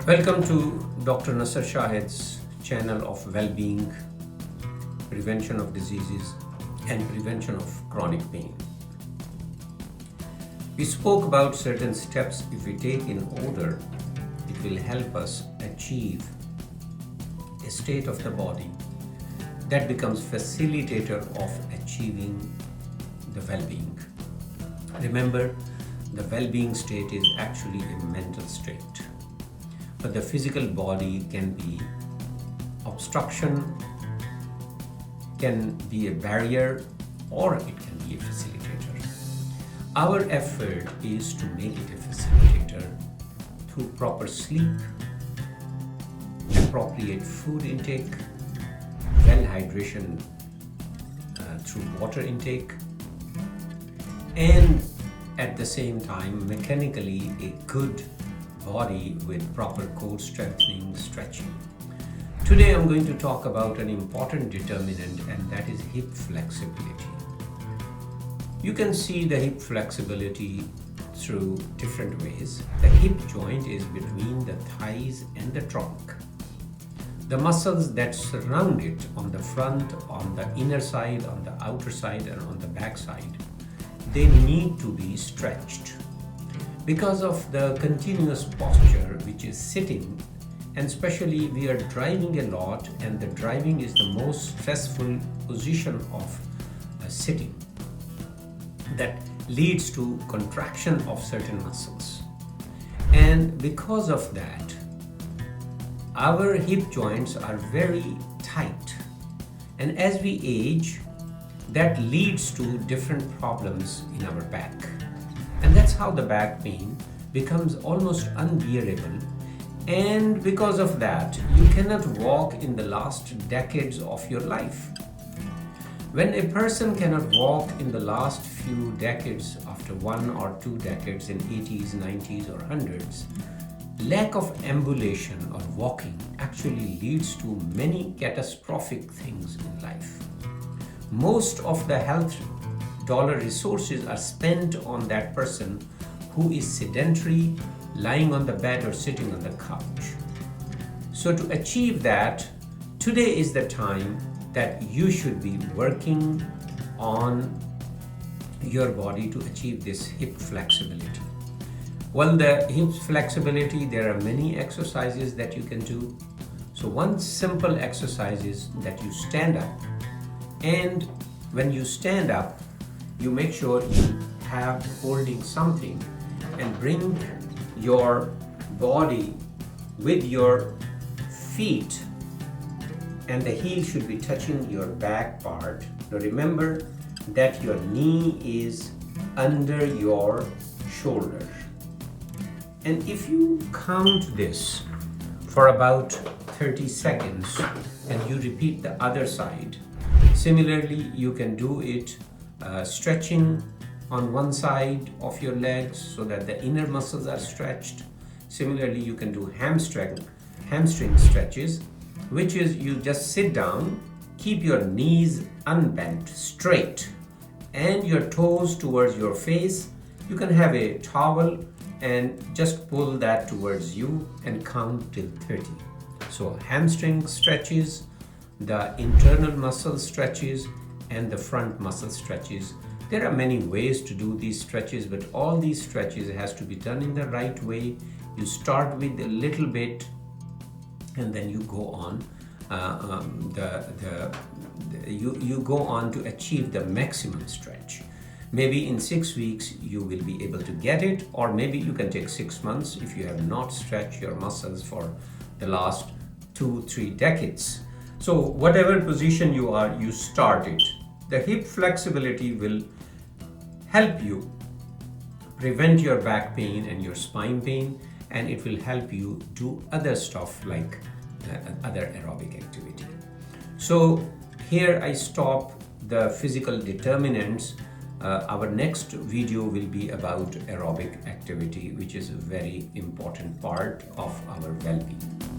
Welcome to Dr. Nasar Shahid's channel of well-being, prevention of diseases and prevention of chronic pain. We spoke about certain steps if we take in order, it will help us achieve a state of the body that becomes facilitator of achieving the well-being. Remember, the well-being state is actually a mental state. But the physical body can be obstruction, can be a barrier, or it can be a facilitator. Our effort is to make it a facilitator through proper sleep, appropriate food intake, well hydration through water intake, and at the same time mechanically a good body with proper core strengthening, stretching. Today I'm going to talk about an important determinant, and that is hip flexibility. You can see the hip flexibility through different ways. The hip joint is between the thighs and the trunk. The muscles that surround it on the front, on the inner side, on the outer side, and on the back side, they need to be stretched. Because of the continuous posture which is sitting, and especially we are driving a lot, and the driving is the most stressful position of sitting, that leads to contraction of certain muscles. And because of that, our hip joints are very tight, and as we age, that leads to different problems in our back. And that's how the back pain becomes almost unbearable. And because of that, you cannot walk in the last decades of your life. When a person cannot walk in the last few decades, after 1 or 2 decades in 80s, 90s or 100s, lack of ambulation or walking actually leads to many catastrophic things in life. Most of the health dollar resources are spent on that person who is sedentary, lying on the bed or sitting on the couch. So to achieve that, today is the time that you should be working on your body to achieve this hip flexibility. Well, the hip flexibility, there are many exercises that you can do. So one simple exercise is that you stand up, and when you stand up, you make sure you have holding something and bring your body with your feet, and the heel should be touching your back part. Now remember that your knee is under your shoulder. And if you count this for about 30 seconds and you repeat the other side, similarly you can do it stretching on one side of your legs so that the inner muscles are stretched. Similarly, you can do hamstring stretches, which is you just sit down, keep your knees unbent, straight, and your toes towards your face. You can have a towel and just pull that towards you and count till 30. So hamstring stretches, the internal muscle stretches, and the front muscle stretches. There are many ways to do these stretches, but all these stretches has to be done in the right way. You start with a little bit and then you go on you go on to achieve the maximum stretch. Maybe in 6 weeks you will be able to get it, or maybe you can take 6 months if you have not stretched your muscles for the last 2-3 decades. So whatever position you are, you start it. The hip flexibility will help you prevent your back pain and your spine pain, and it will help you do other stuff like other aerobic activity. So here I stop the physical determinants. Our next video will be about aerobic activity, which is a very important part of our well-being.